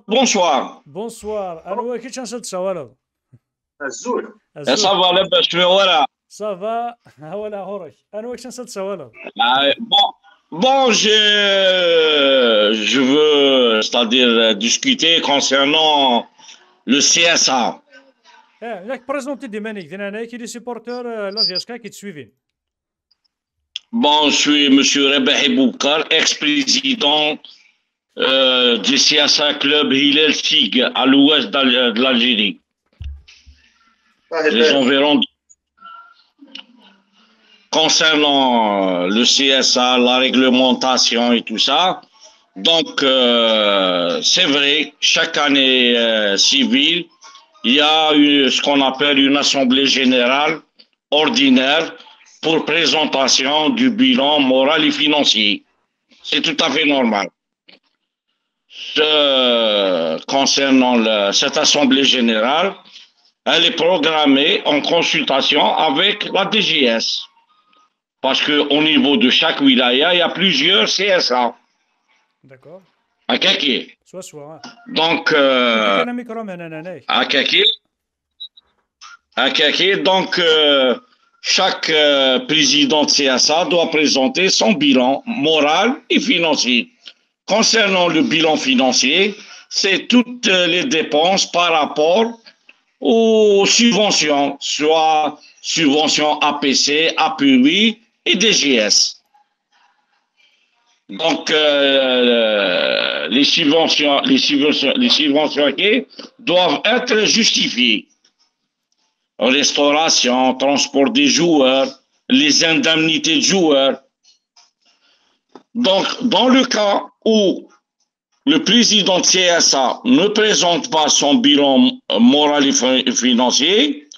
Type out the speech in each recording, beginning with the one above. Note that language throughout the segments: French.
bonsoir. Bonsoir. أنا كي تنشد شوالو. Ça الزول. va, لاباس شوية ورا. صافا ها ولا هورك. أنا كي تنشد شوالو. Bon, je veux, c'est-à-dire discuter concernant le CSA. ياك بريزونتي دي مانيك دينا أنا كي دي سيبورتور لا جيسكا كي تسويفين. Bon, je suis Monsieur Rebahi Boukar, ex-président du CSA Club Hillel Sig à l'ouest de l'Algérie. Les environs concernant le CSA, la réglementation et tout ça. Donc, c'est vrai, chaque année civile, il y a ce qu'on appelle une assemblée générale ordinaire pour présentation du bilan moral et financier. C'est tout à fait normal. Concernant cette assemblée générale, elle est programmée en consultation avec la DGS. Parce qu'au niveau de chaque wilaya, il y a plusieurs CSA. D'accord. À Kaki. Soit. Donc, à Kaki, donc, chaque président de CSA doit présenter son bilan moral et financier. Concernant le bilan financier, c'est toutes les dépenses par rapport aux subventions, soit subventions APC, APUI et DGS. Donc, les subventions doivent être justifiées. Restauration, transport des joueurs, les indemnités de joueurs. Donc, dans le cas où le président de CSA ne présente pas son bilan moral et financier,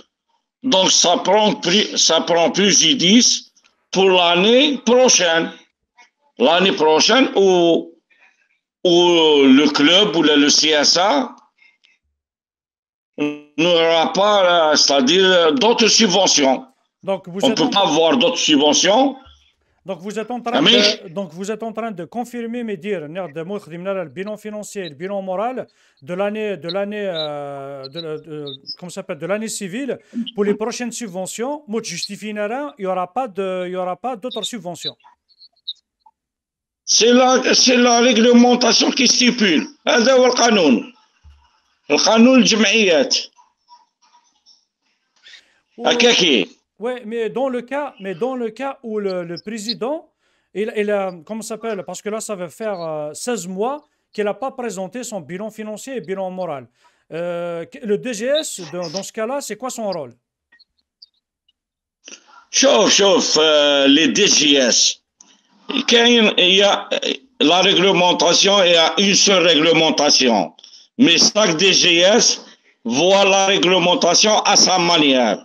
donc ça prend préjudice pour l'année prochaine. L'année prochaine où le club ou le CSA n'aura pas, c'est-à-dire d'autres subventions. Donc on ne peut pas avoir d'autres subventions. Donc vous êtes en train de confirmer, mais dire, le bilan financier, le bilan moral de l'année, comment s'appelle, de l'année civile pour les prochaines subventions. Moi, je justifie, il n'y aura pas d'autres subventions. C'est la réglementation qui stipule. هذا هو القانون. القانون الجمعيات. هكاكي. Oui, mais dans le cas où le président, il a, comment ça s'appelle, parce que là, ça va faire 16 mois qu'il n'a pas présenté son bilan financier et bilan moral. Le DGS, dans ce cas-là, c'est quoi son rôle? شوف les DGS. Il y a la réglementation, il y a une seule réglementation. Mais chaque DGS voit la réglementation à sa manière.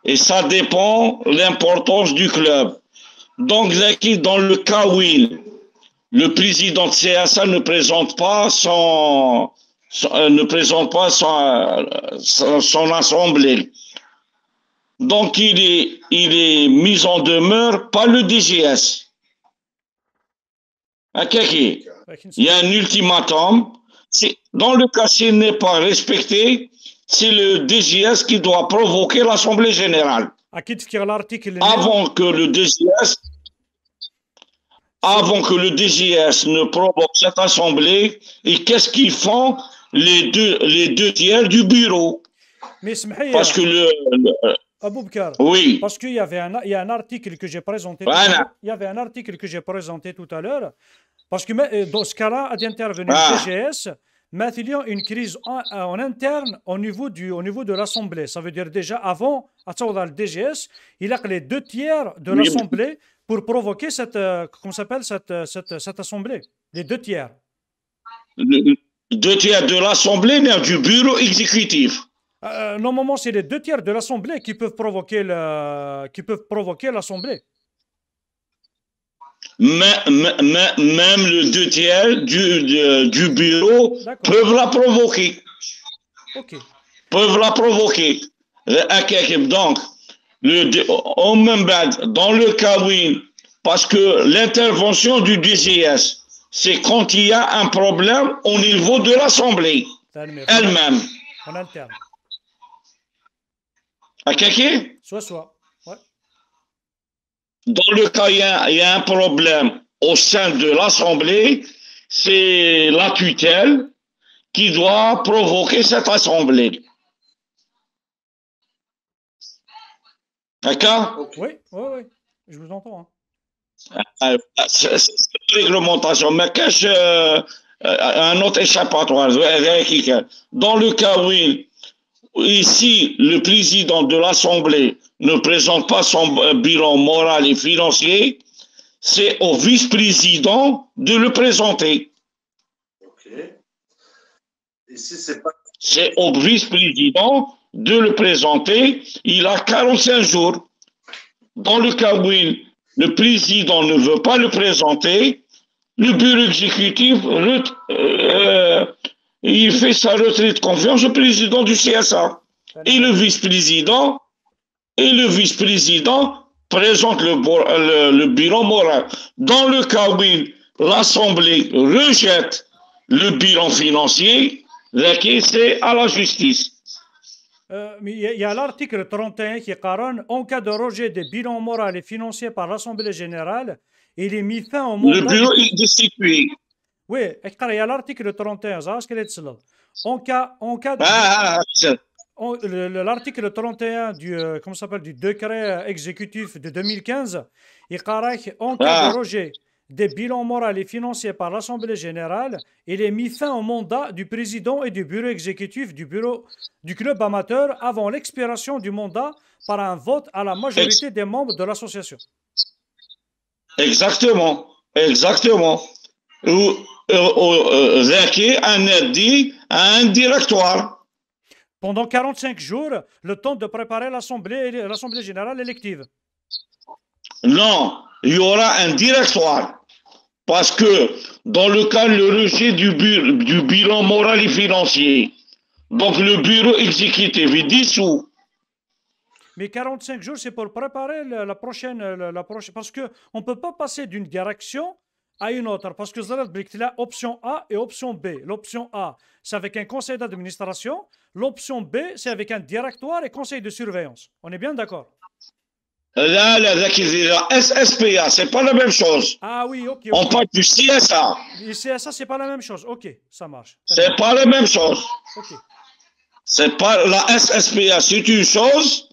Et ça dépend de l'importance du club. Donc, dans le cas où le président de CSA ne présente pas son assemblée. Donc, il est mis en demeure par le DGS. Il y a un ultimatum. Dans le cas s'il n'est pas respecté, c'est le DGS qui doit provoquer l'Assemblée générale. Avant que le DGS ne provoque cette Assemblée, et qu'est-ce qu'ils font les deux tiers du bureau? Parce que Aboubkar, oui. Parce qu'il y a un article que j'ai présenté. Il y avait un article que j'ai présenté tout à l'heure. Parce que dans ce cas-là, a d'intervenir le DGS, mais il y a une crise en interne au niveau de l'Assemblée. Ça veut dire déjà avant, à le DGS, il a que les 2 tiers de l'Assemblée pour provoquer cette Assemblée. Les 2 tiers. 2 tiers de l'Assemblée, mais du bureau exécutif. Normalement, c'est les 2 tiers de l'Assemblée qui peuvent provoquer l'Assemblée. Même le 2 tiers du bureau peuvent la provoquer. Okay. Peuvent la provoquer. Donc, dans le cas où, parce que l'intervention du DGS, c'est quand il y a un problème au niveau de l'Assemblée elle-même. En interne. À Kaki? Soit. Ouais. Dans le cas, il y a un problème au sein de l'Assemblée, c'est la tutelle qui doit provoquer cette Assemblée. D'accord? Oui, je vous entends. C'est une réglementation, mais qu'est-ce un autre échappatoire? Dans le cas où ici, le président de l'Assemblée ne présente pas son bilan moral et financier, c'est au vice-président de le présenter. Ok. Ici, c'est pas... C'est au vice-président de le présenter. Il a 45 jours. Dans le cas où le président ne veut pas le présenter, le bureau exécutif il fait sa retraite de confiance au président du CSA. Et le vice-président présente le bilan moral. Dans le cas où l'Assemblée rejette le bilan financier, c'est à la justice. Mais il y a l'article 31 qui caronne en cas de rejet des bilans moraux et financiers par l'Assemblée générale, il est mis fin au mandat. Le bureau est destitué. Oui, il y a l'article 31, en cas l'article 31 du décret exécutif de 2015, il caronne en cas de rejet des bilans moraux et financiers par l'Assemblée générale, il est mis fin au mandat du président et du bureau exécutif du club amateur avant l'expiration du mandat par un vote à la majorité des membres de l'association. Exactement. Zaki en a dit à un directoire. Pendant 45 jours, le temps de préparer l'Assemblée générale élective. Non, il y aura un directoire. Parce que dans le cas le rejet du bilan moral et financier, donc le bureau exécutif est dissous. Mais 45 jours, c'est pour préparer la prochaine parce qu'on ne peut pas passer d'une direction à une autre. Parce que il y a option A et option B. L'option A, c'est avec un conseil d'administration. L'option B, c'est avec un directoire et conseil de surveillance. On est bien d'accord? La SSPA, c'est pas la même chose. Ah oui, ok. On parle du CSA. Le CSA, c'est pas la même chose. Ok, ça marche. C'est pas la même chose. Ok. C'est pas la SSPA, c'est une chose,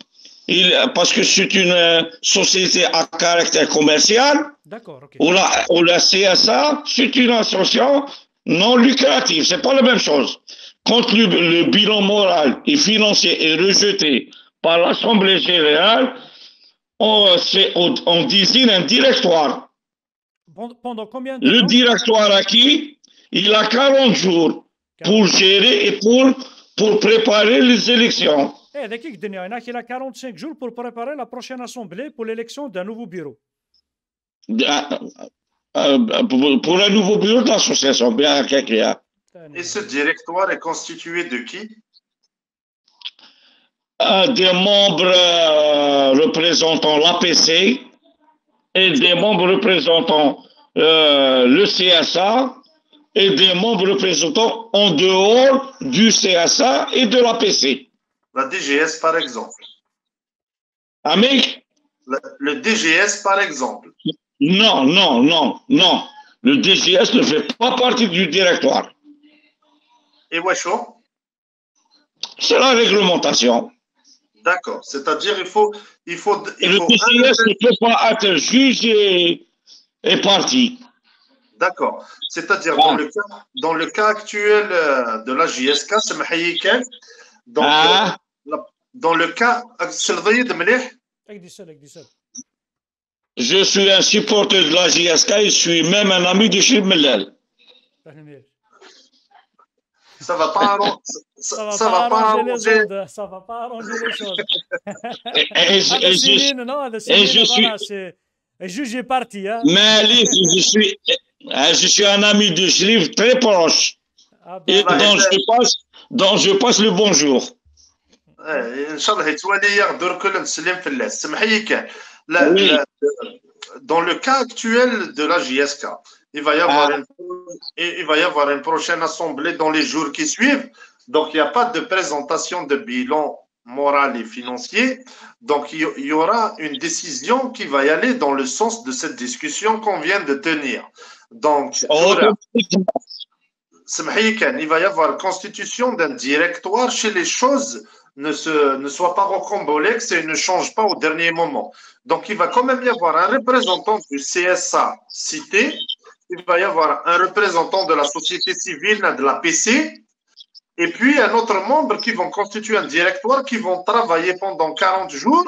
parce que c'est une société à caractère commercial. D'accord, ok. Ou la CSA, c'est une association non lucrative. C'est pas la même chose. Quand le bilan moral et financier est rejeté par l'Assemblée générale, on désigne un directoire. Pendant combien de temps? Le directoire acquis, il a 40 jours pour gérer et pour préparer les élections. Il a 45 jours pour préparer la prochaine assemblée pour l'élection d'un nouveau bureau. Pour un nouveau bureau de l'association, bien clair. Et ce directoire est constitué de qui? Des membres représentant l'APC et des membres représentant le CSA et des membres représentant en dehors du CSA et de l'APC. La DGS, par exemple. Amic? Le DGS, par exemple. Non. Le DGS ne fait pas partie du directoire. Et Wecho? C'est la réglementation. D'accord. C'est-à-dire il faut le DGS ne peut pas être juge et parti. D'accord. C'est-à-dire dans le cas actuel de la JSK, c'est Mahayikel. Dans le cas, je suis un supporter de la JSK et je suis même un ami de Chib Mellel. Ça va pas arranger les choses. Et juge est parti. Hein? Mais je suis un ami de Chib très proche. Et dont je passe le bonjour. ان شاء الله يتولي يقدر كل مسلم في الله سمحي كان Dans le cas actuel de la JSK, il va y avoir une prochaine assemblée dans les jours qui suivent. Donc, il n'y a pas de présentation de bilan moral et financier. Donc, il y aura une décision qui va y aller dans le sens de cette discussion qu'on vient de tenir. Donc, il va y avoir constitution d'un directoire chez les choses ne soient pas rocambolesques et ne changent pas au dernier moment. Donc, il va quand même y avoir un représentant du CSA cité, il va y avoir un représentant de la société civile, de la PC, et puis un autre membre qui vont constituer un directoire qui vont travailler pendant 40 jours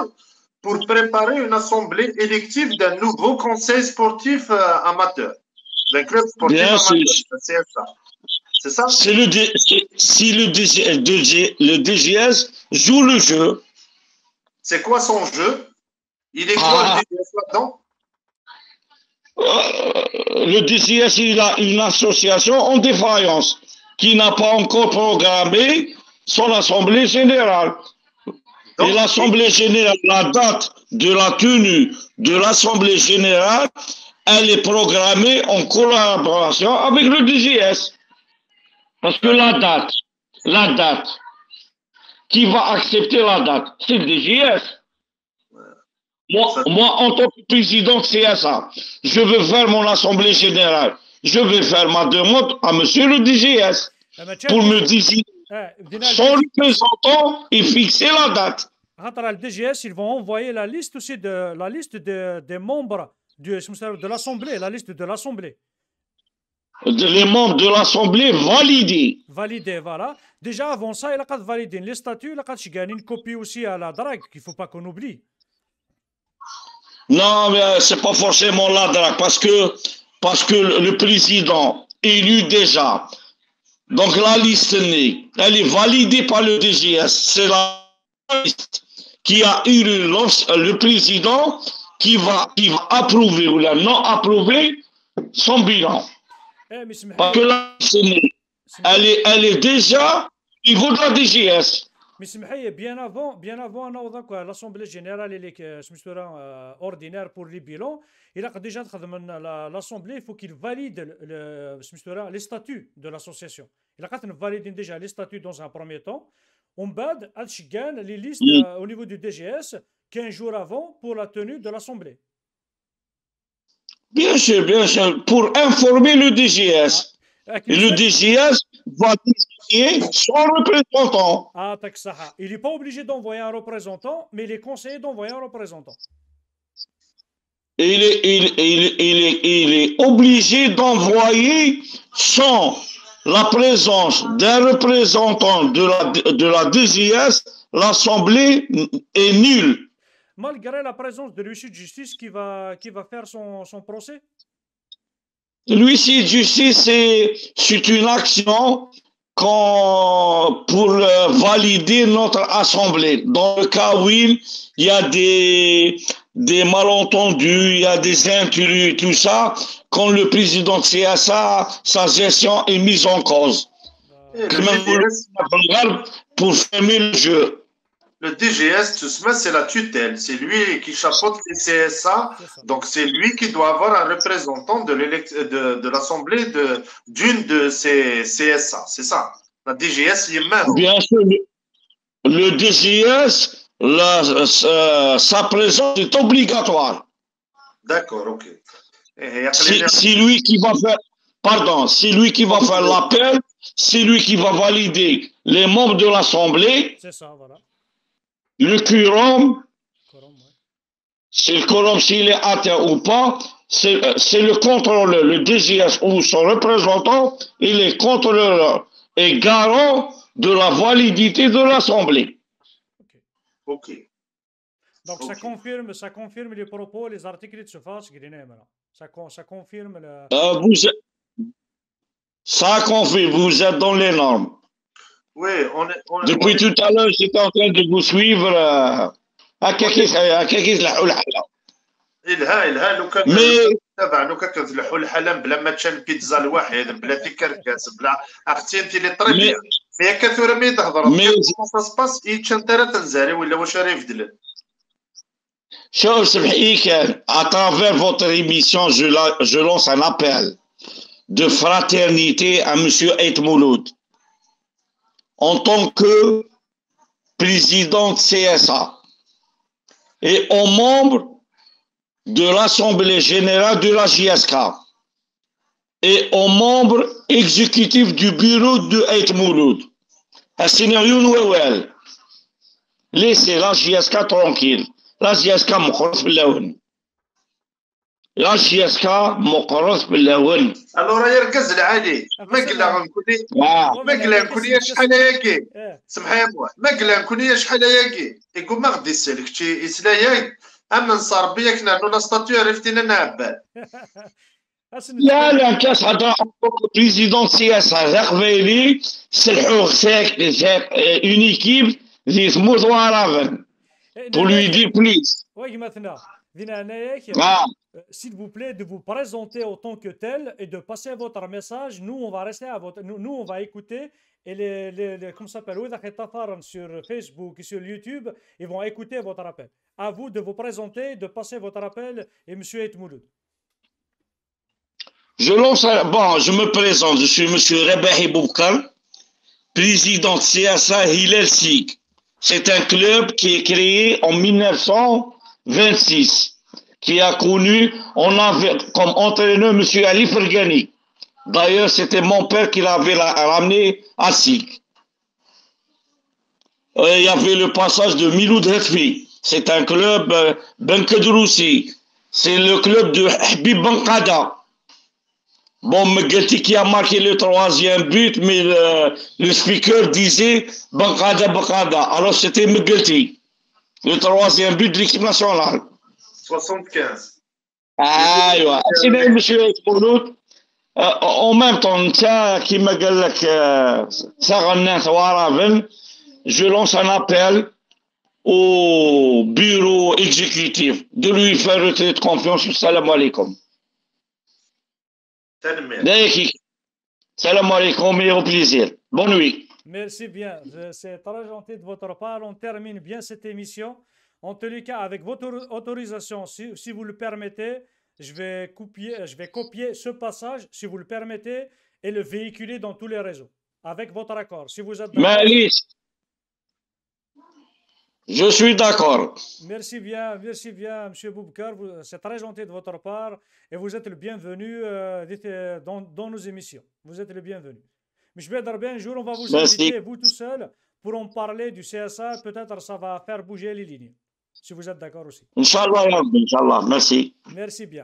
pour préparer une assemblée élective d'un nouveau conseil sportif amateur, d'un club sportif amateur, le CSA. C'est ça? Si le DGS joue le jeu. C'est quoi son jeu? Il est quoi le DGS là-dedans? Le DGS, il a une association en défaillance qui n'a pas encore programmé son assemblée générale. Et l'assemblée générale, la date de la tenue de l'assemblée générale, elle est programmée en collaboration avec le DGS. Parce que la date, qui va accepter la date, c'est le DGS. Moi, en tant que président de CSA, je veux faire mon assemblée générale. Je vais faire ma demande à monsieur le DGS pour me désigner son représentant et fixer la date. Le DGS, ils vont envoyer la liste aussi des membres de l'Assemblée, la liste de l'Assemblée. Les membres de l'Assemblée validés. Validés, voilà. Déjà, avant ça, il a pas validé les statuts, il a gagné une copie aussi à la DRAC, qu'il ne faut pas qu'on oublie. Non, mais c'est pas forcément la DRAC, parce que le président élu déjà, donc la liste elle est validée par le DGS. C'est la liste qui a eu le président qui va approuver ou non approuver son bilan. Parce que la liste elle est déjà au niveau de la DGS. Mais bien avant l'Assemblée générale ordinaire pour les bilans, il a déjà l'Assemblée, il faut qu'il valide les statuts de l'association. Il a validé déjà les statuts dans un premier temps. On bade les listes au niveau du DGS 15 jours avant pour la tenue de l'Assemblée. Bien sûr, pour informer le DGS. Et le DGS va désigner son représentant. Il n'est pas obligé d'envoyer un représentant, mais il est conseillé d'envoyer un représentant. Il est obligé d'envoyer sans la présence d'un représentant de la DGS, l'Assemblée est nulle. Malgré la présence de l'huissier de justice qui va faire son procès? L'huissier de justice, c'est une action pour valider notre assemblée. Dans le cas où il y a des malentendus, il y a des intrus, tout ça, quand le président de CSA, sa gestion est mise en cause. Pour fermer le jeu. Le DGS, c'est la tutelle. C'est lui qui chapeaute les CSA. Donc, c'est lui qui doit avoir un représentant de l'Assemblée d'une de ces CSA. C'est ça. La DGS, il est même. Bien sûr. Le DGS, sa présence est obligatoire. D'accord, ok. C'est lui qui va faire. Pardon, c'est lui qui va faire l'appel. C'est lui qui va valider les membres de l'Assemblée. C'est ça, voilà. Le quorum, c'est le quorum s'il est atteint ou pas, c'est le contrôleur, le DGS ou son représentant, il est contrôleur et garant de la validité de l'Assemblée. Ok. Donc ça confirme les propos, les articles de ce face, ça confirme le... Ça confirme, vous êtes dans les normes. Oui, Depuis tout à l'heure, j'étais en train de vous suivre. لو كان كنفلحوا الحلم بلا ما تشان بيتزا الواحد بلا تيكركاس بلا اختي انت اللي طري فيها كثيره مي تهضر سا سباس يتشان ترى تنزاري ولا واش راه يفدل À travers votre émission, je lance un appel de fraternité à M. Ait Mouloud. En tant que président de CSA et en membre de l'Assemblée générale de la JSK et en membre exécutif du bureau de Ait Mouloud. Un scénario nouvel. Laissez la JSK tranquille. La JSK مقرص باللون. La JSK مقرص باللون. الو يركز العالي ما قلنا نكوني شحال ياكي سمحي ما قلنا نكوني شحال ياكي يقول ما غادي يسالك شي اسلايا اما نصار بيك نعنو لا ستاتيو عرفتينا نعبال لا كاس هذا بريزيدون CSA غيلي سلحوه ساك اون ايكيب ذي ثموت وارافن pour lui dire please. Oui, maintenant, s'il vous plaît, de vous présenter en tant que tel et de passer votre message. Nous, on va rester à votre. Nous, on va écouter. Et comment ça s'appelle, sur Facebook et sur YouTube, ils vont écouter votre appel. À vous de vous présenter, de passer votre appel et M. Ait Mouloud. Je me présente. Je suis M. Rebahi Boukal, président de CSA Hilal Sik. C'est un club qui est créé en 1926, qui a connu, on avait comme entraîneur M. Ali Fergani. D'ailleurs, c'était mon père qui l'avait ramené à Sik. Il y avait le passage de Miloud Heffi. C'est un club Benkedroussi. C'est le club de Habib Bankada. Bon, Mgelti qui a marqué le troisième but, mais le speaker disait Bankada, Bankada. Alors c'était Mgelti, le troisième but de l'équipe nationale. 75. Ah, oui. C'est M. Mouloud. En même temps, qui m'a dit je lance un appel au bureau exécutif de lui faire retrait de confiance. Salam alaikum. Salam alaikum et au plaisir. Bonne nuit. Merci bien. C'est très gentil de votre part. On termine bien cette émission. En tous les cas, avec votre autorisation, si vous le permettez, je vais copier ce passage, si vous le permettez, et le véhiculer dans tous les réseaux. Avec votre accord. Si vous êtes d'accord. Je suis d'accord. Merci bien, M. Boubkar. C'est très gentil de votre part et vous êtes le bienvenu dans nos émissions. Vous êtes le bienvenu. M. Bedarbi, un jour, on va vous inviter, vous tout seul, pour en parler du CSA. Peut-être ça va faire bouger les lignes. Si vous êtes d'accord aussi. Inch'Allah, Inch'Allah. Merci. Merci bien.